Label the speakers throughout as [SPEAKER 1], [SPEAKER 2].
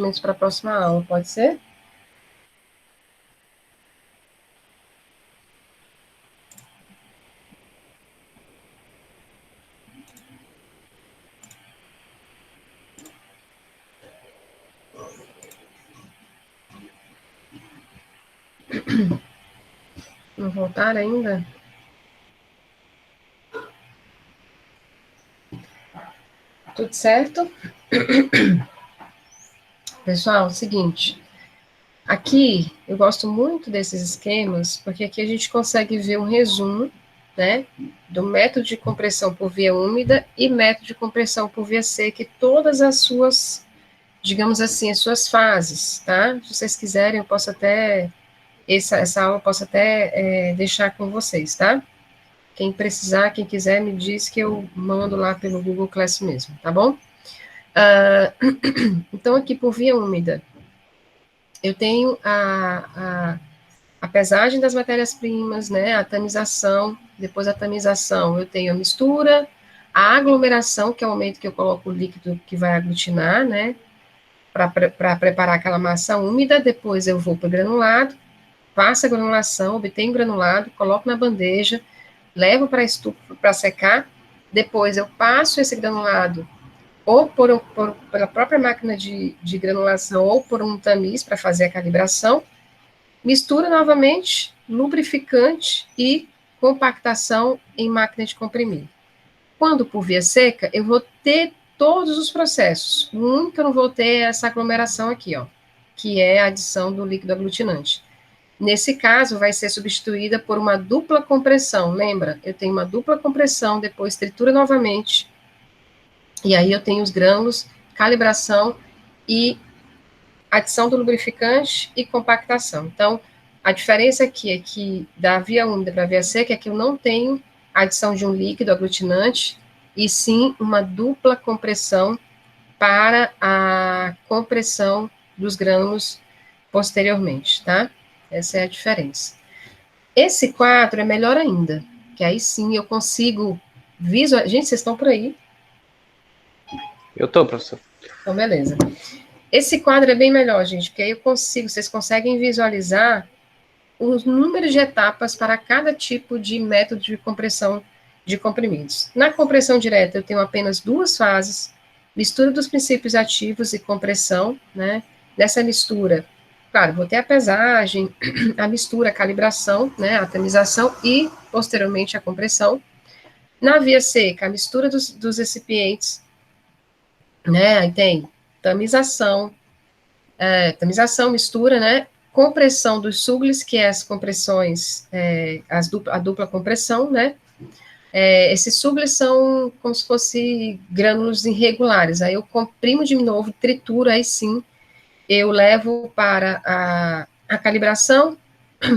[SPEAKER 1] comprometimentos para a próxima aula, pode ser? Não voltaram ainda? Tudo certo? Pessoal, é o seguinte, aqui eu gosto muito desses esquemas, porque aqui a gente consegue ver um resumo, né, do método de compressão por via úmida e método de compressão por via seca e todas as suas, digamos assim, as suas fases, tá? Se vocês quiserem, eu posso até, essa aula eu posso até deixar com vocês, tá? Quem precisar, quem quiser, me diz que eu mando lá pelo Google Class mesmo, tá bom? Então, aqui por via úmida, eu tenho a pesagem das matérias-primas, né, a tamização, depois da tamização eu tenho a mistura, a aglomeração, que é o momento que eu coloco o líquido que vai aglutinar, né, para preparar aquela massa úmida, depois eu vou para o granulado, faço a granulação, obtenho granulado, coloco na bandeja, levo para a estufa para secar, depois eu passo esse granulado ou pela própria máquina de granulação ou por um tamiz para fazer a calibração, mistura novamente, lubrificante e compactação em máquina de comprimir. Quando por via seca, eu vou ter todos os processos. O único que eu não vou ter é essa aglomeração aqui, ó, que é a adição do líquido aglutinante. Nesse caso, vai ser substituída por uma dupla compressão. Lembra? Eu tenho uma dupla compressão, depois tritura novamente, e aí eu tenho os grânulos, calibração e adição do lubrificante e compactação. Então, a diferença aqui é que da via úmida para a via seca é que eu não tenho adição de um líquido aglutinante, e sim uma dupla compressão para a compressão dos grânulos posteriormente, tá? Essa é a diferença. Esse quadro é melhor ainda, que aí sim eu consigo visualizar. Gente, vocês estão por aí?
[SPEAKER 2] Eu tô, professor.
[SPEAKER 1] Então, beleza. Esse quadro é bem melhor, gente, porque aí eu consigo, vocês conseguem visualizar os números de etapas para cada tipo de método de compressão de comprimidos. Na compressão direta, eu tenho apenas duas fases, mistura dos princípios ativos e compressão, né? Nessa mistura, claro, vou ter a pesagem, a mistura, a calibração, né? A tamização e, posteriormente, a compressão. Na via seca, a mistura dos recipientes, né? Aí tem tamização, mistura, né? Compressão dos sugles, que é as compressões, a dupla compressão, né? Esses sugles são como se fossem grânulos irregulares. Aí eu comprimo de novo, trituro, aí sim eu levo para a calibração,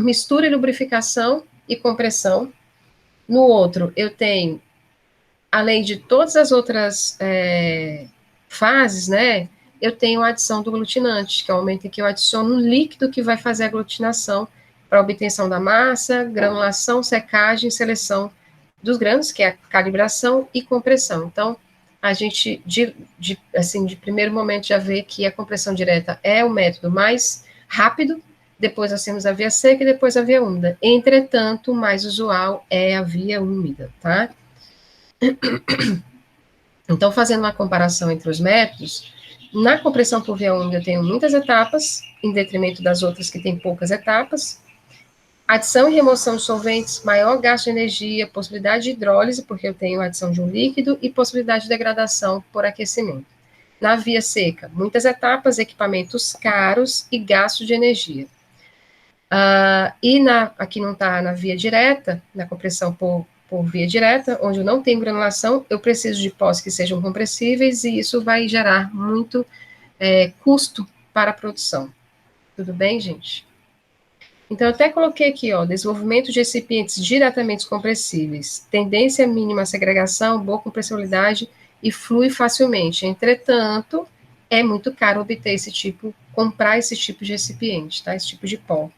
[SPEAKER 1] mistura e lubrificação e compressão. No outro, eu tenho, além de todas as outras fases, né? Eu tenho a adição do aglutinante, que é o momento em que eu adiciono um líquido que vai fazer a aglutinação para obtenção da massa, granulação, secagem, seleção dos grãos, que é a calibração e compressão. Então, a gente, de primeiro momento, já vê que a compressão direta é o método mais rápido, depois nós temos a via seca e depois a via úmida. Entretanto, o mais usual é a via úmida, tá? Então, fazendo uma comparação entre os métodos, na compressão por via úmida eu tenho muitas etapas, em detrimento das outras que têm poucas etapas. Adição e remoção de solventes, maior gasto de energia, possibilidade de hidrólise, porque eu tenho adição de um líquido, e possibilidade de degradação por aquecimento. Na via seca, muitas etapas, equipamentos caros e gasto de energia. Aqui não está na via direta, na compressão por via direta, onde eu não tenho granulação, eu preciso de pós que sejam compressíveis, e isso vai gerar muito custo para a produção. Tudo bem, gente? Então, eu até coloquei aqui, ó, desenvolvimento de recipientes diretamente compressíveis, tendência mínima à segregação, boa compressibilidade e flui facilmente. Entretanto, é muito caro obter comprar esse tipo de recipiente, tá? Esse tipo de pó.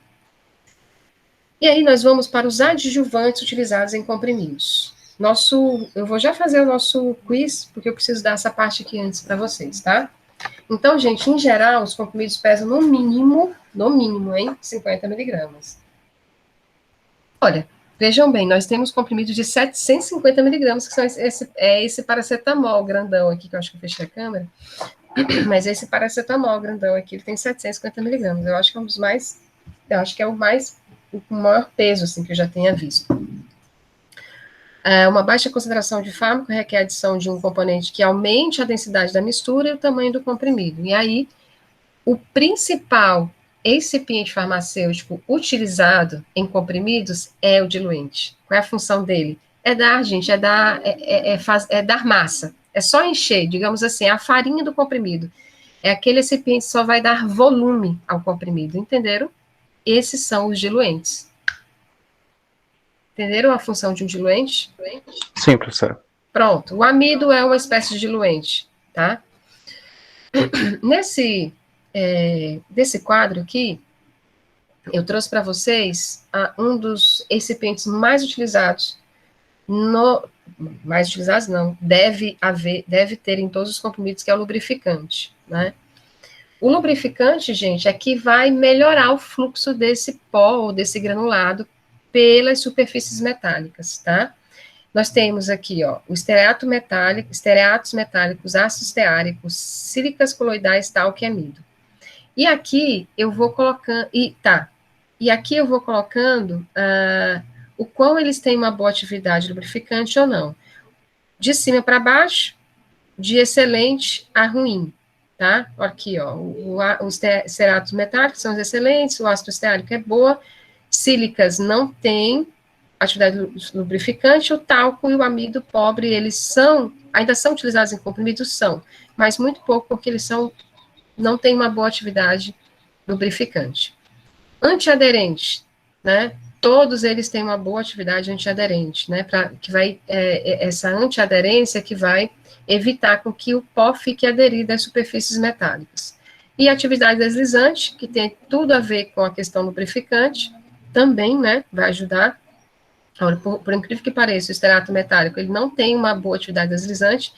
[SPEAKER 1] E aí nós vamos para os adjuvantes utilizados em comprimidos. Eu vou já fazer o nosso quiz, porque eu preciso dar essa parte aqui antes para vocês, tá? Então, gente, em geral, os comprimidos pesam no mínimo, hein, 50 miligramas. Olha, vejam bem, nós temos comprimidos de 750 miligramas, que são esse paracetamol grandão aqui, que eu acho que eu fechei a câmera, mas esse paracetamol grandão aqui, ele tem 750 miligramas. Eu acho que é um dos mais, eu acho que é o maior peso, assim, que eu já tenha visto. Uma baixa concentração de fármaco requer a adição de um componente que aumente a densidade da mistura e o tamanho do comprimido. E aí, o principal excipiente farmacêutico utilizado em comprimidos é o diluente. Qual é a função dele? É dar, gente, é dar massa. É só encher, digamos assim, a farinha do comprimido. É aquele excipiente que só vai dar volume ao comprimido, entenderam? Esses são os diluentes. Entenderam a função de um diluente?
[SPEAKER 2] Sim, professor.
[SPEAKER 1] Pronto, o amido é uma espécie de diluente, tá? Desse quadro aqui, eu trouxe para vocês um dos recipientes mais utilizados, deve ter em todos os comprimidos, que é o lubrificante, né? O lubrificante, gente, é que vai melhorar o fluxo desse pó ou desse granulado pelas superfícies metálicas, tá? Nós temos aqui, ó, o estearatos metálicos, ácidos esteáricos, sílicas coloidais, talco e amido. E aqui eu vou colocando, o quão eles têm uma boa atividade lubrificante ou não. De cima para baixo, de excelente a ruim, tá? Aqui, ó, os estearatos metálicos são os excelentes, o ácido esteárico é boa, sílicas não tem atividade lubrificante, o talco e o amido pobre, eles ainda são utilizados em comprimidos, mas muito pouco, porque eles não têm uma boa atividade lubrificante. Antiaderente, né? Todos eles têm uma boa atividade antiaderente, né? Essa antiaderência que vai evitar com que o pó fique aderido às superfícies metálicas. E atividade deslizante, que tem tudo a ver com a questão lubrificante, também, né? Vai ajudar. Por incrível que pareça, o estearato metálico, ele não tem uma boa atividade deslizante,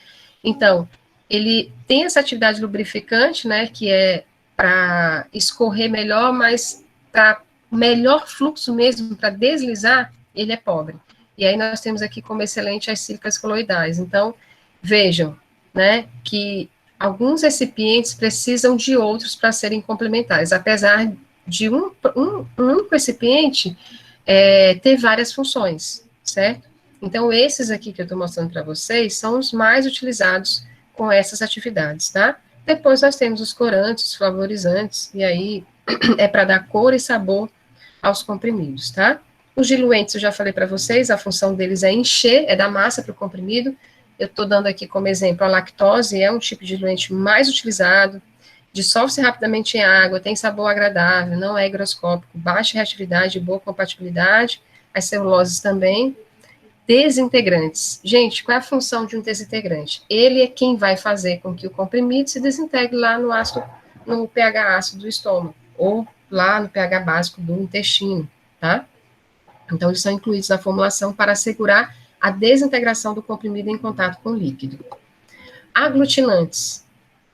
[SPEAKER 1] então, ele tem essa atividade lubrificante, né, que é para escorrer melhor, mas para melhor fluxo mesmo, para deslizar, ele é pobre. E aí nós temos aqui como excelente as sílicas coloidais. Então, vejam, né, que alguns recipientes precisam de outros para serem complementares, apesar de um único recipiente ter várias funções, certo? Então, esses aqui que eu estou mostrando para vocês são os mais utilizados com essas atividades, tá? Depois nós temos os corantes, os flavorizantes, e aí é para dar cor e sabor aos comprimidos, tá? Os diluentes, eu já falei para vocês, a função deles é encher, é dar massa para o comprimido. Eu estou dando aqui como exemplo a lactose, é um tipo de diluente mais utilizado, dissolve-se rapidamente em água, tem sabor agradável, não é higroscópico, baixa reatividade, boa compatibilidade, as celuloses também. Desintegrantes. Gente, qual é a função de um desintegrante? Ele é quem vai fazer com que o comprimido se desintegre lá no pH ácido do estômago, ou lá no pH básico do intestino, tá? Então, eles são incluídos na formulação para assegurar a desintegração do comprimido em contato com o líquido. Aglutinantes.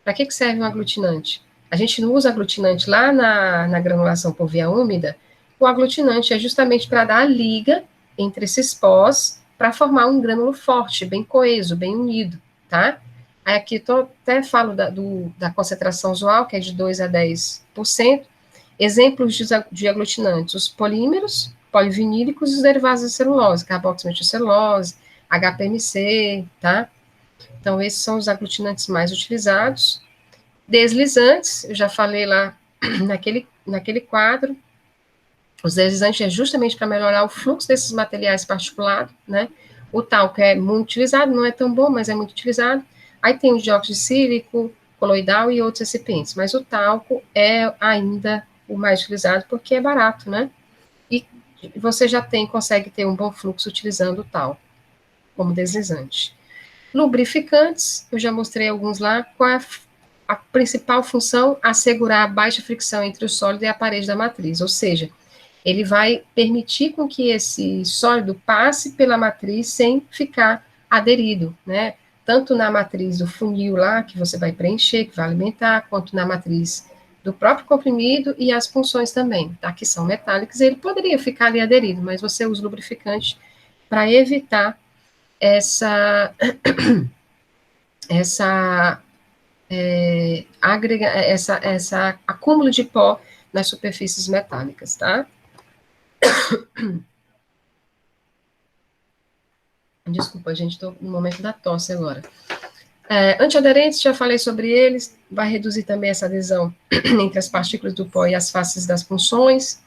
[SPEAKER 1] Para que serve um aglutinante? A gente não usa aglutinante lá na granulação por via úmida. O aglutinante é justamente para dar a liga entre esses pós, para formar um grânulo forte, bem coeso, bem unido, tá? Aí aqui até falo da concentração usual, que é de 2 a 10%. Exemplos de aglutinantes, os polímeros, polivinílicos e os derivados da celulose, carboximetilcelulose, HPMC, tá? Então, esses são os aglutinantes mais utilizados. Deslizantes, eu já falei lá naquele quadro. Os deslizantes é justamente para melhorar o fluxo desses materiais particulados, né? O talco é muito utilizado, não é tão bom, mas é muito utilizado. Aí tem o dióxido de sílico, coloidal e outros recipientes, mas o talco é ainda o mais utilizado porque é barato, né? E você consegue ter um bom fluxo utilizando o talco como deslizante. Lubrificantes, eu já mostrei alguns lá. Qual é a principal função? Assegurar a baixa fricção entre o sólido e a parede da matriz, ou seja, ele vai permitir com que esse sólido passe pela matriz sem ficar aderido, né? tanto na matriz do funil lá, que você vai preencher, que vai alimentar, quanto na matriz do próprio comprimido e as punções também, tá? Que são metálicas, ele poderia ficar ali aderido, mas você usa lubrificante para evitar essa acúmulo de pó nas superfícies metálicas, tá? Desculpa, gente, estou no momento da tosse agora. Antiaderentes, já falei sobre eles, vai reduzir também essa adesão entre as partículas do pó e as faces das punções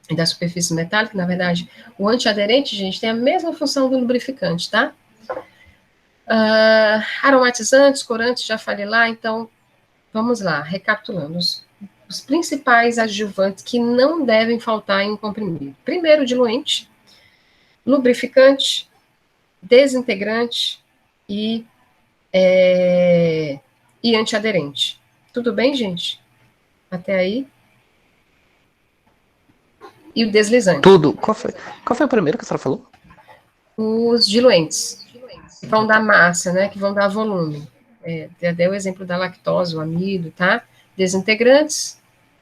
[SPEAKER 1] e da superfície metálica. Na verdade, o antiaderente, gente, tem a mesma função do lubrificante, tá? Aromatizantes, corantes, já falei lá, então, vamos lá, recapitulando. Os principais adjuvantes que não devem faltar em um comprimido. Primeiro, diluente, lubrificante, desintegrante e antiaderente. Tudo bem, gente? Até aí? E o deslizante.
[SPEAKER 2] Tudo. Qual foi o primeiro que a senhora falou?
[SPEAKER 1] Os diluentes, que vão dar massa, né? Que vão dar volume. Dei o exemplo da lactose, o amido, tá? Desintegrantes,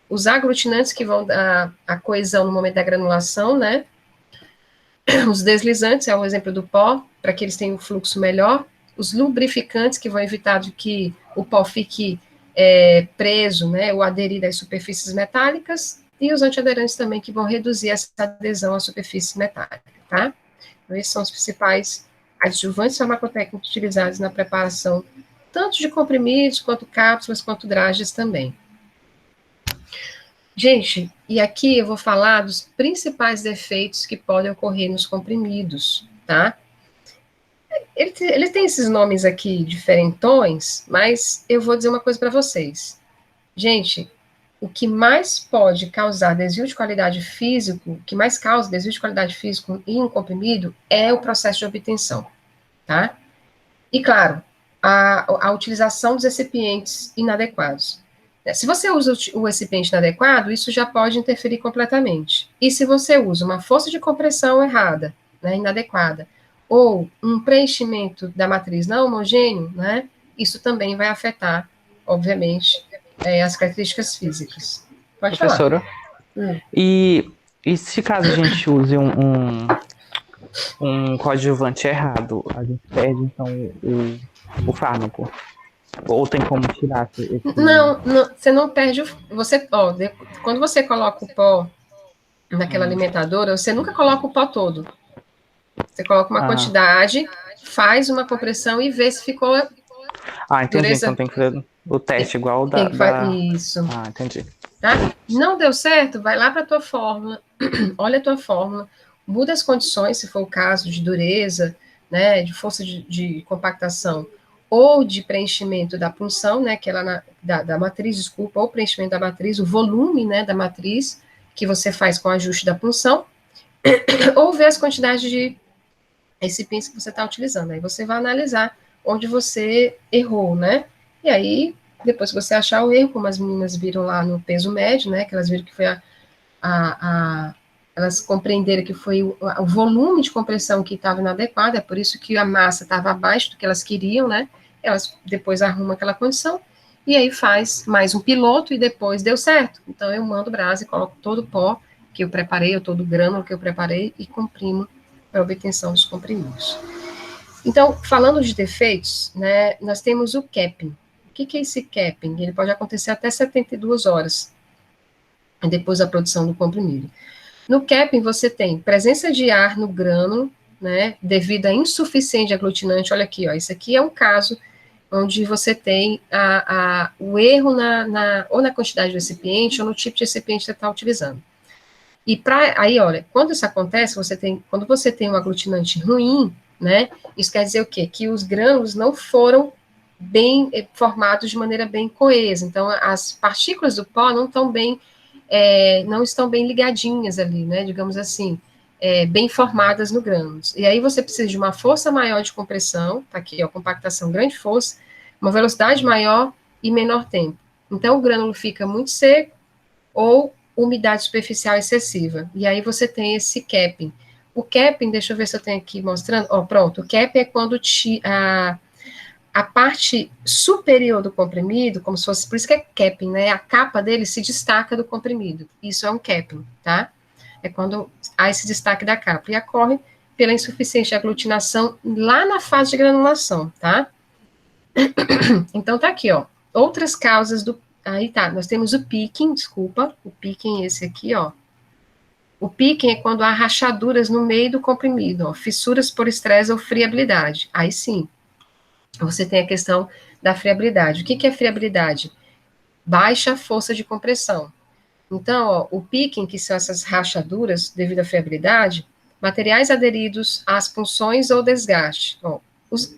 [SPEAKER 1] os aglutinantes que vão dar a coesão no momento da granulação, né? Os deslizantes, é o exemplo do pó, para que eles tenham um fluxo melhor. Os lubrificantes, que vão evitar de que o pó fique preso, né, ou aderir às superfícies metálicas, e os antiaderentes também, que vão reduzir essa adesão à superfície metálica, tá? Então, esses são os principais adjuvantes farmacotécnicos utilizados na preparação tanto de comprimidos, quanto cápsulas, quanto drages também. Gente, e aqui eu vou falar dos principais defeitos que podem ocorrer nos comprimidos, tá? Ele tem esses nomes aqui diferentões, mas eu vou dizer uma coisa para vocês. Gente, o que mais pode causar desvio de qualidade físico, o que mais causa desvio de qualidade físico em um comprimido é o processo de obtenção, tá? E, claro, a utilização dos recipientes inadequados. Se você usa o recipiente inadequado, isso já pode interferir completamente. E se você usa uma força de compressão errada, né, inadequada, ou um preenchimento da matriz não homogêneo, né, isso também vai afetar, obviamente, as características físicas. Pode
[SPEAKER 2] Professora,
[SPEAKER 1] falar.
[SPEAKER 2] E se caso a gente use um coadjuvante errado, a gente perde, então, o fármaco? Ou tem como tirar esse...
[SPEAKER 1] Não, você não perde quando você coloca o pó naquela alimentadora, você nunca coloca o pó todo. Você coloca uma quantidade, faz uma compressão e vê se ficou
[SPEAKER 2] entendi. Dureza. Então tem que fazer o teste igual da...
[SPEAKER 1] Isso.
[SPEAKER 2] Entendi.
[SPEAKER 1] Tá? Não deu certo? Vai lá para a tua fórmula, olha a tua fórmula, muda as condições, se for o caso, de dureza, né, de força de compactação, ou de preenchimento da punção, né, que ela da matriz, desculpa, ou preenchimento da matriz, o volume, né, da matriz, que você faz com o ajuste da punção, ou ver as quantidades de recipientes que você está utilizando. Aí você vai analisar onde você errou, né? E aí, depois que você achar o erro, como as meninas viram lá no peso médio, né? Que elas viram que foi elas compreenderam que foi o volume de compressão que estava inadequado, é por isso que a massa estava abaixo do que elas queriam, né? Elas depois arrumam aquela condição, e aí faz mais um piloto, e depois deu certo. Então, eu mando brasa e coloco todo o pó que eu preparei, ou todo o grânulo que eu preparei, e comprimo para obtenção dos comprimidos. Então, falando de defeitos, né, nós temos o capping. O que é esse capping? Ele pode acontecer até 72 horas depois da produção do comprimido. No capping, você tem presença de ar no grânulo, né, devido a insuficiente aglutinante. Olha aqui, ó, isso aqui é um caso onde você tem o erro ou na quantidade de recipiente ou no tipo de recipiente que você está utilizando. E aí, olha, quando isso acontece, quando você tem um aglutinante ruim, né, isso quer dizer o quê? Que os grânulos não foram bem formados de maneira bem coesa. Então, as partículas do pó não estão bem ligadinhas ali, né, digamos assim, bem formadas no grânulos. E aí você precisa de uma força maior de compressão, tá aqui, ó, compactação, grande força, uma velocidade maior e menor tempo. Então, o grânulo fica muito seco ou umidade superficial excessiva. E aí você tem esse capping. O capping, deixa eu ver se eu tenho aqui mostrando. Pronto, o capping é quando a parte superior do comprimido, como se fosse, por isso que é capping, né? A capa dele se destaca do comprimido. Isso é um capping, tá? É quando há esse destaque da capa. E ocorre pela insuficiência de aglutinação lá na fase de granulação, tá? Então tá aqui, ó. Outras causas do. Aí tá, nós temos o picking, desculpa. O picking é esse aqui, ó. O picking é quando há rachaduras no meio do comprimido, ó, fissuras por estresse ou friabilidade. Aí sim, você tem a questão da friabilidade. O que, que é friabilidade? Baixa força de compressão. Então, ó, o picking, que são essas rachaduras devido à friabilidade, materiais aderidos às punções ou desgaste. Ó,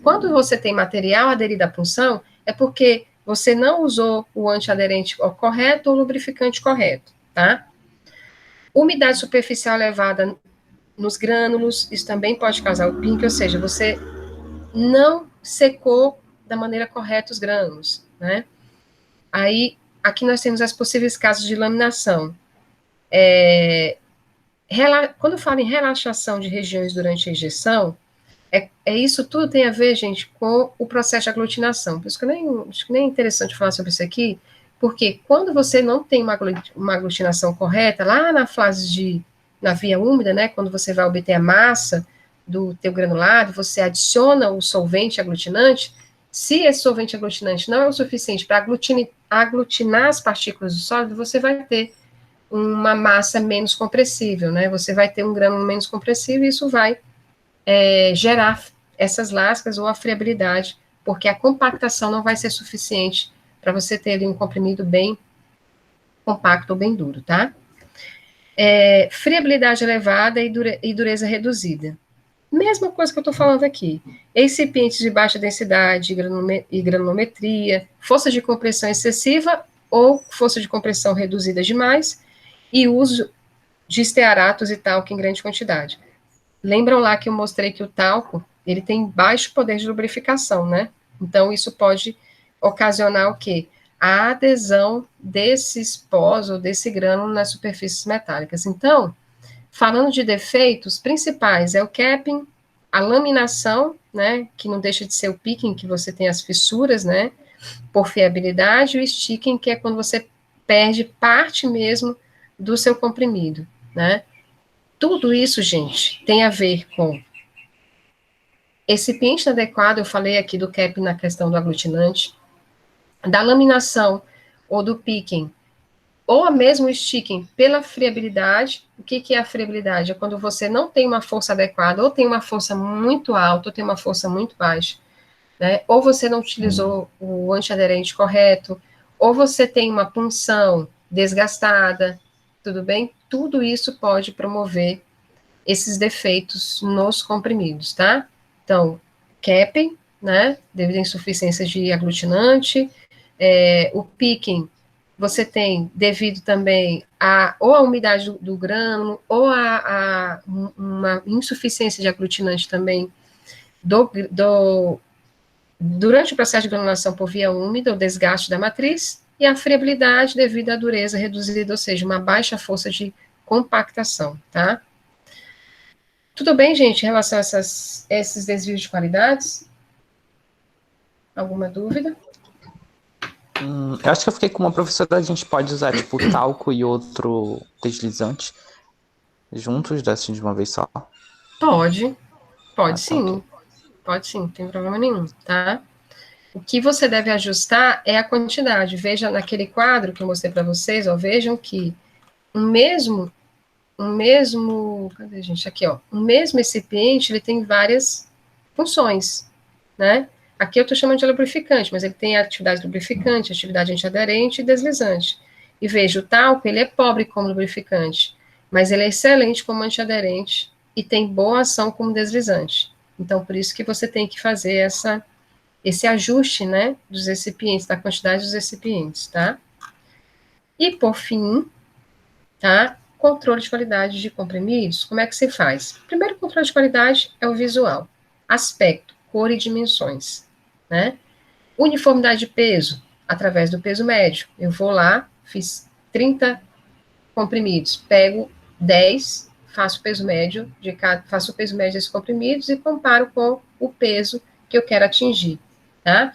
[SPEAKER 1] quando você tem material aderido à punção, é porque você não usou o antiaderente correto ou o lubrificante correto, tá? Umidade superficial elevada nos grânulos, isso também pode causar o pink, ou seja, você não secou da maneira correta os grânulos, né? Aí, aqui nós temos as possíveis casos de laminação. Quando eu falo em relaxação de regiões durante a injeção, isso tudo tem a ver, gente, com o processo de aglutinação. Por isso que acho que nem é interessante falar sobre isso aqui, porque quando você não tem uma aglutinação correta, lá na via úmida, né, quando você vai obter a massa do teu granulado, você adiciona o solvente aglutinante, se esse solvente aglutinante não é o suficiente para aglutinar as partículas do sólido, você vai ter uma massa menos compressível, né, você vai ter um grânulo menos compressível e isso vai gerar essas lascas ou a friabilidade, porque a compactação não vai ser suficiente para você ter ali um comprimido bem compacto ou bem duro, tá? Friabilidade elevada e dureza reduzida. Mesma coisa que eu estou falando aqui. Recipientes de baixa densidade e granulometria, força de compressão excessiva ou força de compressão reduzida demais, e uso de estearatos e talco em grande quantidade. Lembram lá que eu mostrei que o talco, ele tem baixo poder de lubrificação, né? Então, isso pode ocasionar o quê? A adesão desses pós ou desse grânulo nas superfícies metálicas. Então, falando de defeitos principais, é o capping, a laminação, né, que não deixa de ser o picking, que você tem as fissuras, né, por fiabilidade, e o sticking, que é quando você perde parte mesmo do seu comprimido, né. Tudo isso, gente, tem a ver com recipiente adequado, eu falei aqui do cap na questão do aglutinante, da laminação ou do picking, ou mesmo o sticking pela friabilidade. O que, que é a friabilidade? É quando você não tem uma força adequada, ou tem uma força muito alta, ou tem uma força muito baixa, né? Ou você não utilizou o antiaderente correto, ou você tem uma punção desgastada, tudo bem? Tudo isso pode promover esses defeitos nos comprimidos, tá? Então, capping, né, devido à insuficiência de aglutinante, o picking, você tem devido também ou a umidade do grânulo, ou uma insuficiência de aglutinante também durante o processo de granulação por via úmida, o desgaste da matriz, e a friabilidade devido à dureza reduzida, ou seja, uma baixa força de compactação, tá? Tudo bem, gente, em relação a esses desvios de qualidades? Alguma dúvida?
[SPEAKER 2] Eu acho que eu fiquei com uma professora, a gente pode usar, tipo, talco e outro deslizante juntos, assim, de uma vez só.
[SPEAKER 1] Pode sim,
[SPEAKER 2] Ok.
[SPEAKER 1] pode sim, não tem problema nenhum, tá? O que você deve ajustar é a quantidade. Veja naquele quadro que eu mostrei para vocês, ó, vejam que cadê, gente? Aqui, ó, o mesmo recipiente, ele tem várias funções, né? Aqui eu estou chamando de lubrificante, mas ele tem atividade lubrificante, atividade antiaderente e deslizante. E veja, o talco, ele é pobre como lubrificante, mas ele é excelente como antiaderente e tem boa ação como deslizante. Então, por isso que você tem que fazer esse ajuste, né, dos recipientes, da quantidade dos recipientes, tá? E, por fim, tá, controle de qualidade de comprimidos, como é que se faz? Primeiro controle de qualidade é o visual, aspecto, cor e dimensões, né? Uniformidade de peso, através do peso médio. Eu vou lá, fiz 30 comprimidos, pego 10, faço o peso médio faço o peso médio desses comprimidos e comparo com o peso que eu quero atingir. tá?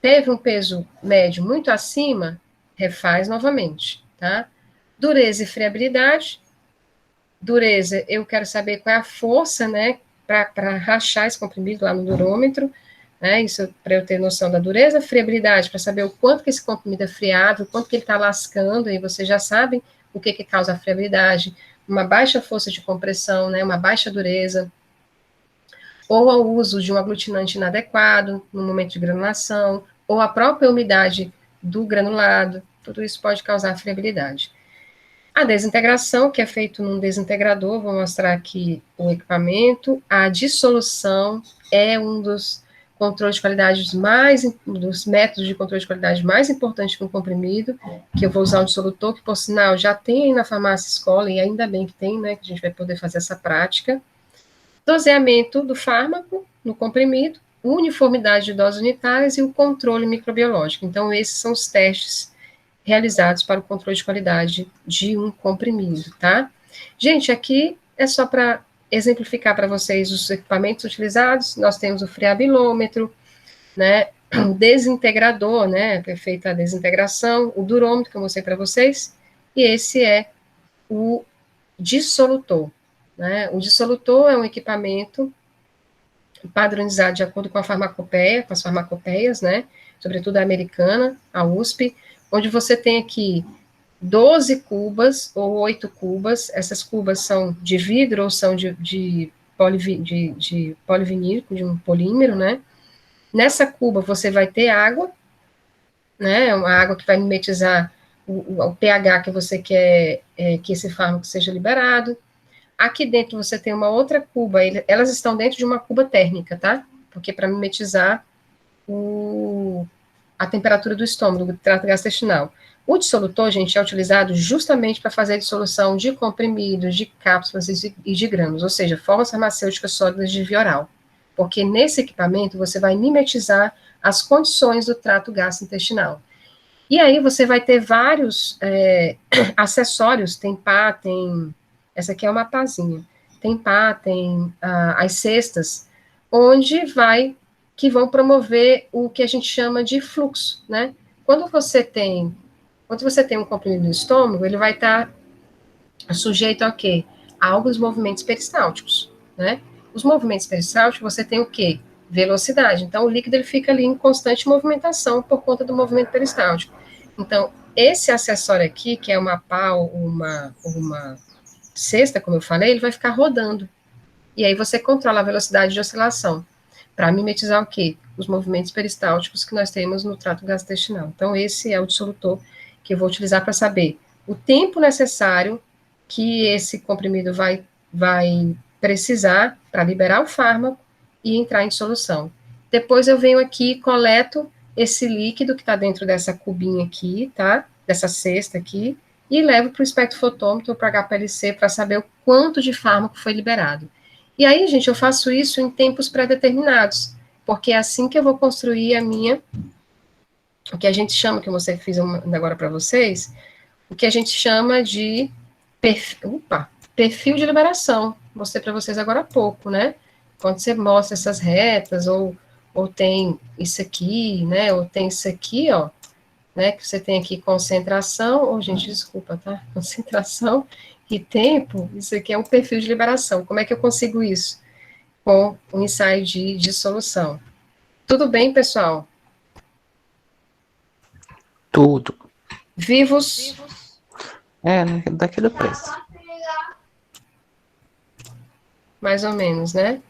[SPEAKER 1] Teve um peso médio muito acima, refaz novamente, tá? Dureza e friabilidade. Dureza, eu quero saber qual é a força, né, para rachar esse comprimido lá no durômetro, né, isso para eu ter noção da dureza. Friabilidade, para saber o quanto que esse comprimido é friável, o quanto que ele está lascando, e vocês já sabem o que causa a friabilidade, uma baixa força de compressão, né, uma baixa dureza, ou ao uso de um aglutinante inadequado no momento de granulação, ou a própria umidade do granulado, tudo isso pode causar friabilidade. A desintegração, que é feito num desintegrador, vou mostrar aqui o equipamento. A dissolução é um dos controles de qualidade dos métodos de controle de qualidade mais importantes para um comprimido, que eu vou usar um dissolutor, que por sinal já tem aí na farmácia escola, e ainda bem que tem, né, que a gente vai poder fazer essa prática. Doseamento do fármaco no comprimido, uniformidade de doses unitárias e o controle microbiológico. Então, esses são os testes realizados para o controle de qualidade de um comprimido, tá? Gente, aqui é só para exemplificar para vocês os equipamentos utilizados. Nós temos o friabilômetro, né, o desintegrador, né, feita a desintegração, o durômetro que eu mostrei para vocês, e esse é o dissolutor, né? O dissolutor é um equipamento padronizado de acordo com a farmacopeia, com as farmacopeias, né, sobretudo a americana, a USP, onde você tem aqui 12 cubas ou 8 cubas. Essas cubas são de vidro ou são de polivinílico, de um polímero, né? Nessa cuba você vai ter água, né? Uma água que vai mimetizar o pH que você quer que esse fármaco seja liberado. Aqui dentro você tem uma outra cuba, elas estão dentro de uma cuba térmica, tá? Porque para mimetizar a temperatura do estômago, do trato gastrointestinal. O dissolutor, gente, é utilizado justamente para fazer a dissolução de comprimidos, de cápsulas e de grãos, ou seja, formas farmacêuticas sólidas de via oral. Porque nesse equipamento você vai mimetizar as condições do trato gastrointestinal. E aí você vai ter vários acessórios, tem pá, tem... Essa aqui é uma pazinha. Tem pá, tem as cestas, onde que vão promover o que a gente chama de fluxo, né? Quando você tem um comprimido no estômago, ele vai estar sujeito a quê? A alguns movimentos peristálticos, né? Os movimentos peristálticos, você tem o quê? Velocidade. Então, o líquido ele fica ali em constante movimentação por conta do movimento peristáltico. Então, esse acessório aqui, que é uma pá, uma cesta, como eu falei, ele vai ficar rodando. E aí você controla a velocidade de oscilação para mimetizar o quê? Os movimentos peristálticos que nós temos no trato gastrointestinal. Então, esse é o dissolutor que eu vou utilizar para saber o tempo necessário que esse comprimido vai precisar para liberar o fármaco e entrar em dissolução. Depois eu venho aqui e coleto esse líquido que está dentro dessa cubinha aqui, tá? Dessa cesta aqui, e levo para o espectrofotômetro, para HPLC, para saber o quanto de fármaco foi liberado. E aí, gente, eu faço isso em tempos pré-determinados, porque é assim que eu vou construir o que a gente chama, que eu fiz agora para vocês, o que a gente chama de perfil de liberação. Mostrei para vocês agora há pouco, né? Quando você mostra essas retas, ou tem isso aqui, né? Ou tem isso aqui, ó, né? Que você tem aqui concentração, gente, desculpa, tá? Concentração e tempo, isso aqui é um perfil de liberação. Como é que eu consigo isso? Com o ensaio de dissolução. Tudo bem, pessoal?
[SPEAKER 2] Tudo.
[SPEAKER 1] Vivos?
[SPEAKER 2] Daquele preço.
[SPEAKER 1] Mais ou menos, né?